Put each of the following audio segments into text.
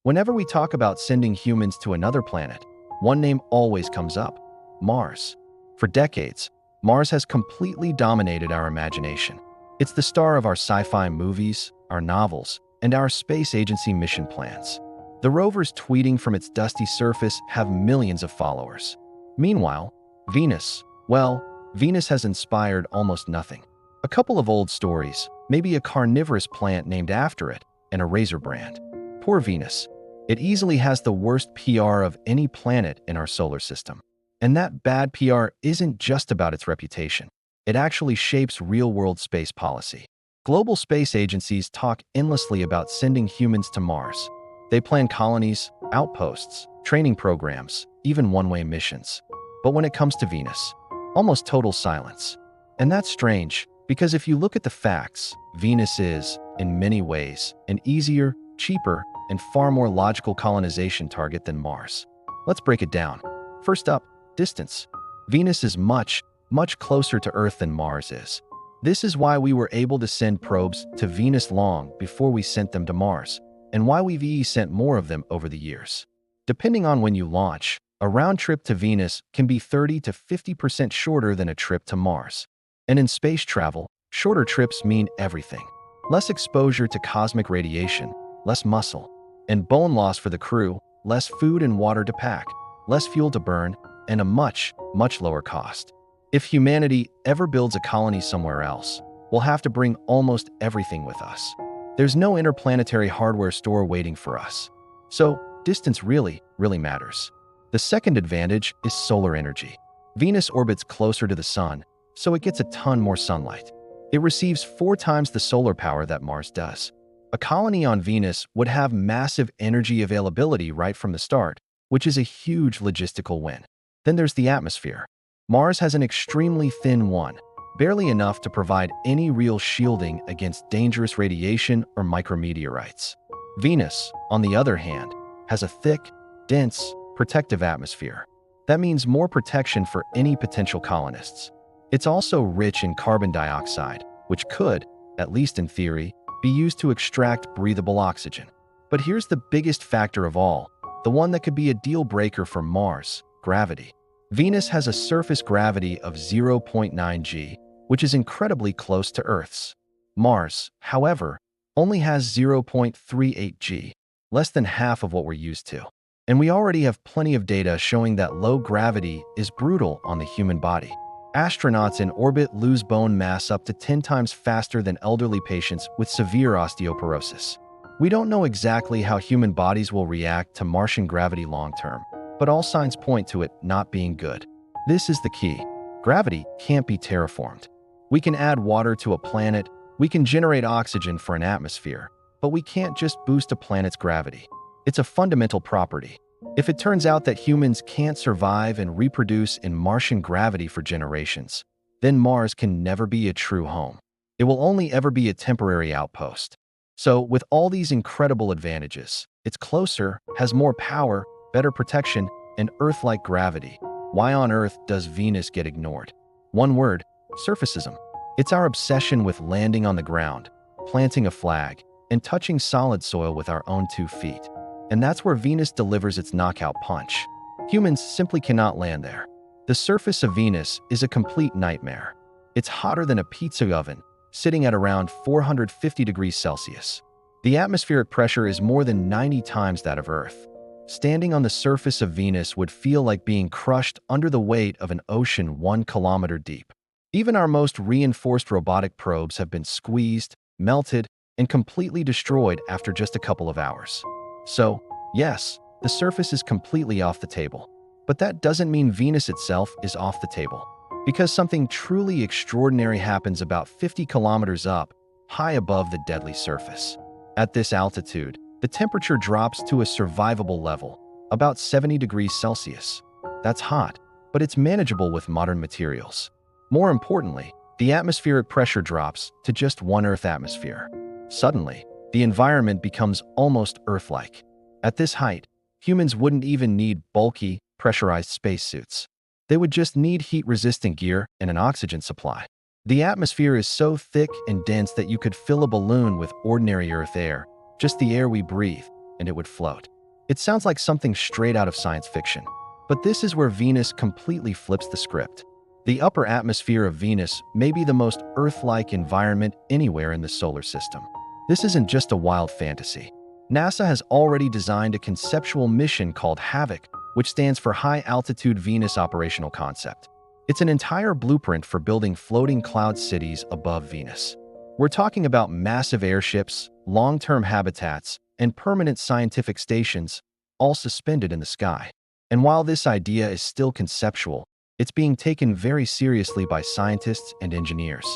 Whenever we talk about sending humans to another planet, one name always comes up: Mars. For decades, Mars has completely dominated our imagination. It's the star of our sci-fi movies, our novels, and our space agency mission plans. The rovers tweeting from its dusty surface have millions of followers. Meanwhile, Venus, well, Venus has inspired almost nothing. A couple of old stories, maybe a carnivorous plant named after it, and a razor brand. Poor Venus. It easily has the worst PR of any planet in our solar system. And that bad PR isn't just about its reputation. It actually shapes real-world space policy. Global space agencies talk endlessly about sending humans to Mars. They plan colonies, outposts, training programs, even one-way missions. But when it comes to Venus, almost total silence. And that's strange, because if you look at the facts, Venus is, in many ways, an easier, cheaper, and far more logical colonization target than Mars. Let's break it down. First up, distance. Venus is much, much closer to Earth than Mars is. This is why we were able to send probes to Venus long before we sent them to Mars, and why we've sent more of them over the years. Depending on when you launch, a round trip to Venus can be 30 to 50% shorter than a trip to Mars. And in space travel, shorter trips mean everything. Less exposure to cosmic radiation, less muscle and bone loss for the crew, less food and water to pack, less fuel to burn, and a much, much lower cost. If humanity ever builds a colony somewhere else, we'll have to bring almost everything with us. There's no interplanetary hardware store waiting for us. So, distance really, really matters. The second advantage is solar energy. Venus orbits closer to the sun, so it gets a ton more sunlight. It receives 4 times the solar power that Mars does. A colony on Venus would have massive energy availability right from the start, which is a huge logistical win. Then there's the atmosphere. Mars has an extremely thin one, barely enough to provide any real shielding against dangerous radiation or micrometeorites. Venus, on the other hand, has a thick, dense, protective atmosphere. That means more protection for any potential colonists. It's also rich in carbon dioxide, which could, at least in theory, be used to extract breathable oxygen. But here's the biggest factor of all, the one that could be a deal breaker for Mars: gravity. Venus has a surface gravity of 0.9 g, which is incredibly close to Earth's. Mars, however, only has 0.38 g, less than half of what we're used to. And we already have plenty of data showing that low gravity is brutal on the human body. Astronauts in orbit lose bone mass up to 10 times faster than elderly patients with severe osteoporosis. We don't know exactly how human bodies will react to Martian gravity long-term, but all signs point to it not being good. This is the key. Gravity can't be terraformed. We can add water to a planet, we can generate oxygen for an atmosphere, but we can't just boost a planet's gravity. It's a fundamental property. If it turns out that humans can't survive and reproduce in Martian gravity for generations, then Mars can never be a true home. It will only ever be a temporary outpost. So, with all these incredible advantages, it's closer, has more power, better protection, and Earth-like gravity. Why on earth does Venus get ignored? One word: surfacism. It's our obsession with landing on the ground, planting a flag, and touching solid soil with our own 2 feet. And that's where Venus delivers its knockout punch. Humans simply cannot land there. The surface of Venus is a complete nightmare. It's hotter than a pizza oven, sitting at around 450 degrees Celsius. The atmospheric pressure is more than 90 times that of Earth. Standing on the surface of Venus would feel like being crushed under the weight of an ocean 1 kilometer deep. Even our most reinforced robotic probes have been squeezed, melted, and completely destroyed after just a couple of hours. So, yes, the surface is completely off the table. But that doesn't mean Venus itself is off the table. Because something truly extraordinary happens about 50 kilometers up, high above the deadly surface. At this altitude, the temperature drops to a survivable level, about 70 degrees Celsius. That's hot, but it's manageable with modern materials. More importantly, the atmospheric pressure drops to just 1 Earth atmosphere. Suddenly, the environment becomes almost Earth-like. At this height, humans wouldn't even need bulky, pressurized spacesuits. They would just need heat-resistant gear and an oxygen supply. The atmosphere is so thick and dense that you could fill a balloon with ordinary Earth air, just the air we breathe, and it would float. It sounds like something straight out of science fiction. But this is where Venus completely flips the script. The upper atmosphere of Venus may be the most Earth-like environment anywhere in the solar system. This isn't just a wild fantasy. NASA has already designed a conceptual mission called HAVOC, which stands for High Altitude Venus Operational Concept. It's an entire blueprint for building floating cloud cities above Venus. We're talking about massive airships, long-term habitats, and permanent scientific stations, all suspended in the sky. And while this idea is still conceptual, it's being taken very seriously by scientists and engineers.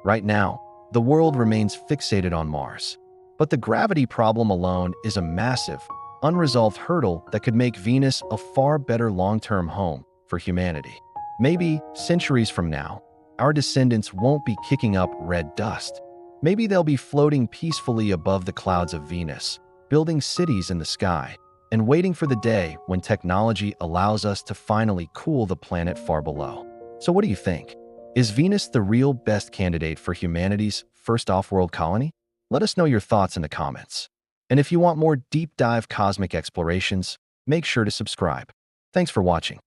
Right now, the world remains fixated on Mars. But the gravity problem alone is a massive, unresolved hurdle that could make Venus a far better long-term home for humanity. Maybe centuries from now, our descendants won't be kicking up red dust. Maybe they'll be floating peacefully above the clouds of Venus, building cities in the sky, and waiting for the day when technology allows us to finally cool the planet far below. So what do you think? Is Venus the real best candidate for humanity's first off-world colony? Let us know your thoughts in the comments. And if you want more deep-dive cosmic explorations, make sure to subscribe. Thanks for watching.